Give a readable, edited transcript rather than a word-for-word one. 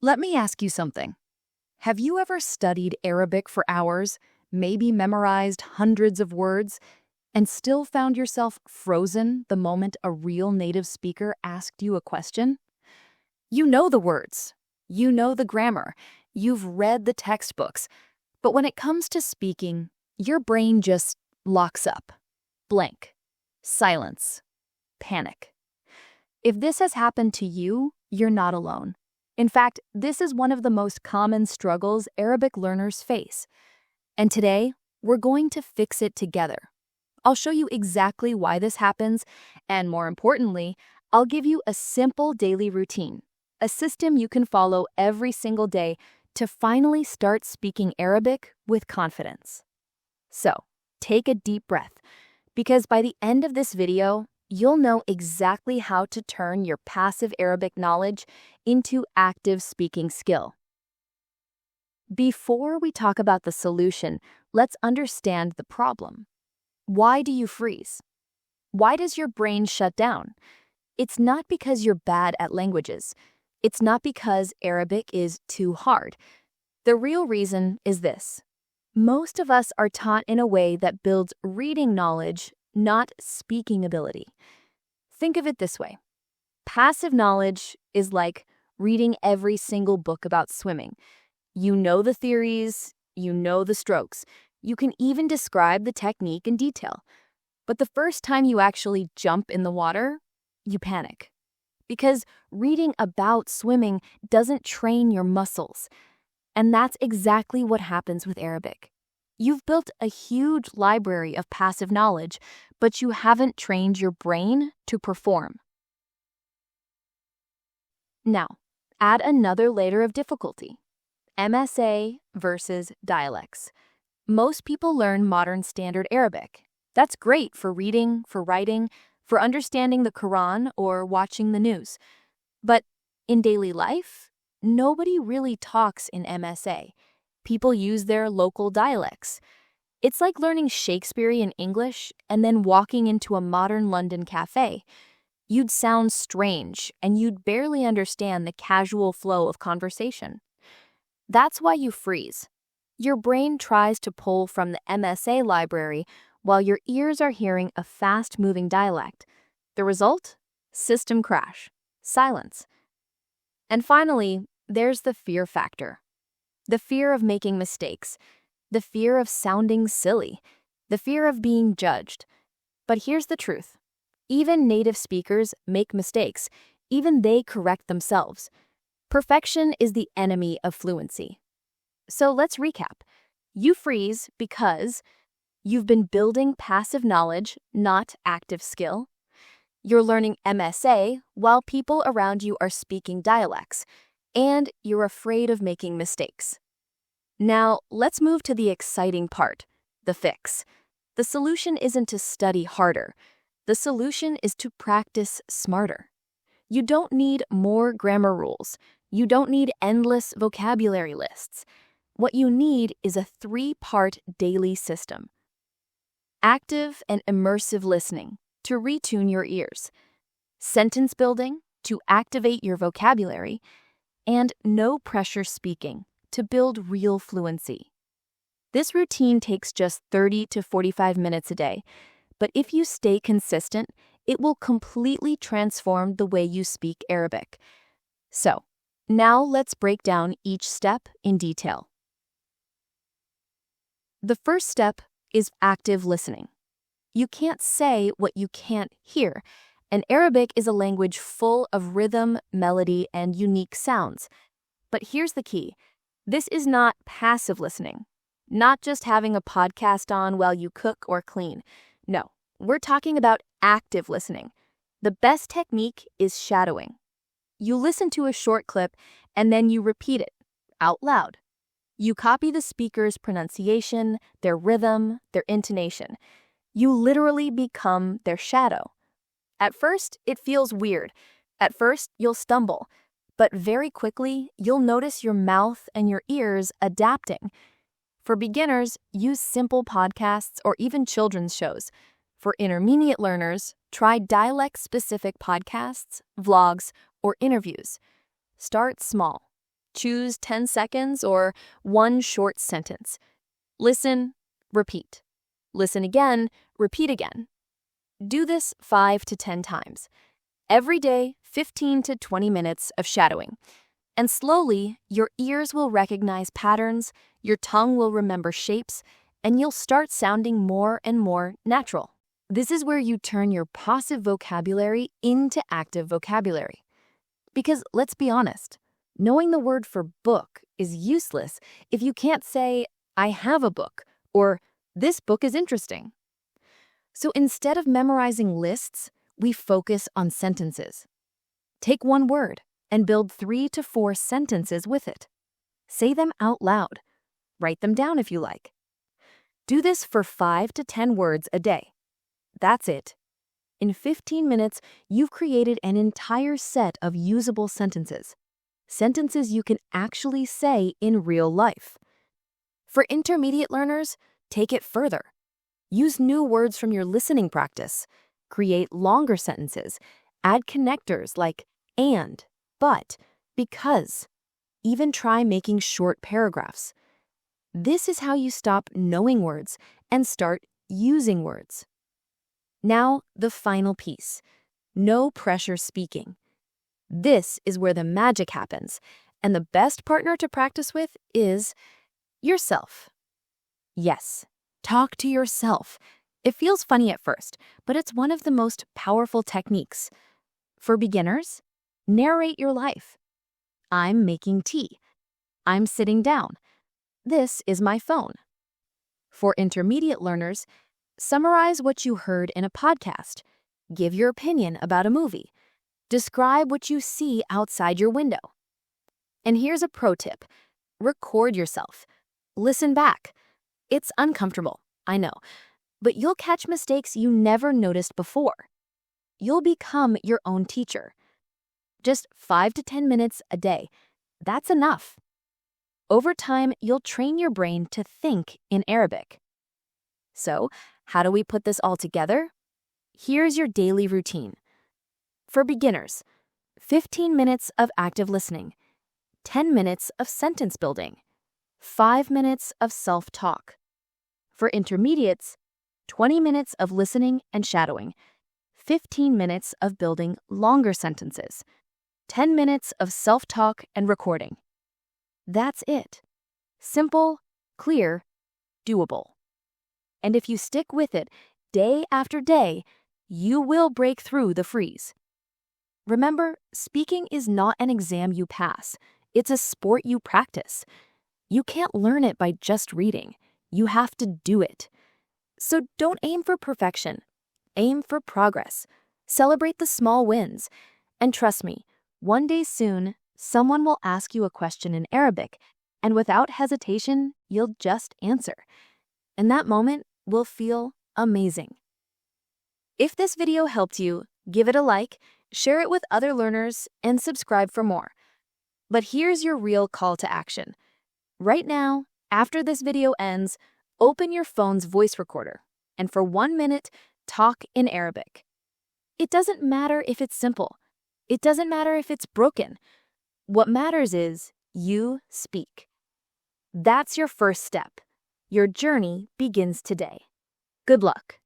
Let me ask you something. Have you ever studied Arabic for hours, maybe memorized hundreds of words, and still found yourself frozen the moment a real native speaker asked you a question? You know the words, you know the grammar, you've read the textbooks, but when it comes to speaking, your brain just locks up. Blank. Silence. Panic. If this has happened to you, you're not alone. In fact, this is one of the most common struggles Arabic learners face. And today, we're going to fix it together. I'll show you exactly why this happens, and more importantly, I'll give you a simple daily routine, a system you can follow every single day to finally start speaking Arabic with confidence. So, take a deep breath, because by the end of this video, you'll know exactly how to turn your passive Arabic knowledge into active speaking skill. Before we talk about the solution, let's understand the problem. Why do you freeze? Why does your brain shut down? It's not because you're bad at languages. It's not because Arabic is too hard. The real reason is this. Most of us are taught in a way that builds reading knowledge, not speaking ability. Think of it this way. Passive knowledge is like reading every single book about swimming. You know the theories, you know the strokes, you can even describe the technique in detail. But the first time you actually jump in the water, you panic. Because reading about swimming doesn't train your muscles. And that's exactly what happens with Arabic. You've built a huge library of passive knowledge, but you haven't trained your brain to perform. Now, add another layer of difficulty. MSA versus dialects. Most people learn modern standard Arabic. That's great for reading, for writing, for understanding the Quran or watching the news. But in daily life, nobody really talks in MSA. People use their local dialects. It's like learning Shakespearean English and then walking into a modern London cafe. You'd sound strange, and you'd barely understand the casual flow of conversation. That's why you freeze. Your brain tries to pull from the MSA library while your ears are hearing a fast-moving dialect. The result? System crash. Silence. And finally, there's the fear factor. The fear of making mistakes. The fear of sounding silly. The fear of being judged. But here's the truth. Even native speakers make mistakes. Even they correct themselves. Perfection is the enemy of fluency. So let's recap. You freeze because you've been building passive knowledge, not active skill. You're learning MSA while people around you are speaking dialects, and you're afraid of making mistakes. Now, let's move to the exciting part, the fix. The solution isn't to study harder. The solution is to practice smarter. You don't need more grammar rules. You don't need endless vocabulary lists. What you need is a 3-part daily system. Active and immersive listening to retune your ears. Sentence building to activate your vocabulary. And no pressure speaking to build real fluency. This routine takes just 30 to 45 minutes a day, but if you stay consistent, it will completely transform the way you speak Arabic. So, now let's break down each step in detail. The first step is active listening. You can't say what you can't hear, and Arabic is a language full of rhythm, melody, and unique sounds. But here's the key. This is not passive listening, not just having a podcast on while you cook or clean. No, we're talking about active listening. The best technique is shadowing. You listen to a short clip and then you repeat it out loud. You copy the speaker's pronunciation, their rhythm, their intonation. You literally become their shadow. At first, it feels weird. At first, you'll stumble. But very quickly, you'll notice your mouth and your ears adapting. For beginners, use simple podcasts or even children's shows. For intermediate learners, try dialect-specific podcasts, vlogs, or interviews. Start small. Choose 10 seconds or one short sentence. Listen, repeat. Listen again, repeat again. Do this 5 to 10 times. Every day, 15 to 20 minutes of shadowing. And slowly, your ears will recognize patterns, your tongue will remember shapes, and you'll start sounding more and more natural. This is where you turn your passive vocabulary into active vocabulary. Because let's be honest, knowing the word for book is useless if you can't say, I have a book, or this book is interesting. So instead of memorizing lists, we focus on sentences. Take one word and build 3 to 4 sentences with it. Say them out loud. Write them down if you like. Do this for 5 to 10 words a day. That's it. In 15 minutes, you've created an entire set of usable sentences. Sentences you can actually say in real life. For intermediate learners, take it further. Use new words from your listening practice. Create longer sentences. Add connectors like and, but, because. Even try making short paragraphs. This is how you stop knowing words and start using words. Now, the final piece. No pressure speaking. This is where the magic happens, and the best partner to practice with is yourself. Yes, talk to yourself. It feels funny at first, but it's one of the most powerful techniques. For beginners, narrate your life. I'm making tea. I'm sitting down. This is my phone. For intermediate learners, summarize what you heard in a podcast. Give your opinion about a movie. Describe what you see outside your window. And here's a pro tip. Record yourself. Listen back. It's uncomfortable, I know, but you'll catch mistakes you never noticed before. You'll become your own teacher. Just 5 to 10 minutes a day. That's enough. Over time, you'll train your brain to think in Arabic. So, how do we put this all together? Here's your daily routine. For beginners, 15 minutes of active listening, 10 minutes of sentence building, 5 minutes of self-talk. For intermediates, 20 minutes of listening and shadowing, 15 minutes of building longer sentences, 10 minutes of self-talk and recording. That's it. Simple, clear, doable. And if you stick with it day after day, you will break through the freeze. Remember, speaking is not an exam you pass. It's a sport you practice. You can't learn it by just reading. You have to do it. So don't aim for perfection. Aim for progress. Celebrate the small wins. And trust me, one day soon, someone will ask you a question in Arabic, and without hesitation, you'll just answer. And that moment will feel amazing. If this video helped you, give it a like, share it with other learners, and subscribe for more. But here's your real call to action. Right now, after this video ends, open your phone's voice recorder, and for 1 minute, talk in Arabic. It doesn't matter if it's simple. It doesn't matter if it's broken. What matters is you speak. That's your first step. Your journey begins today. Good luck.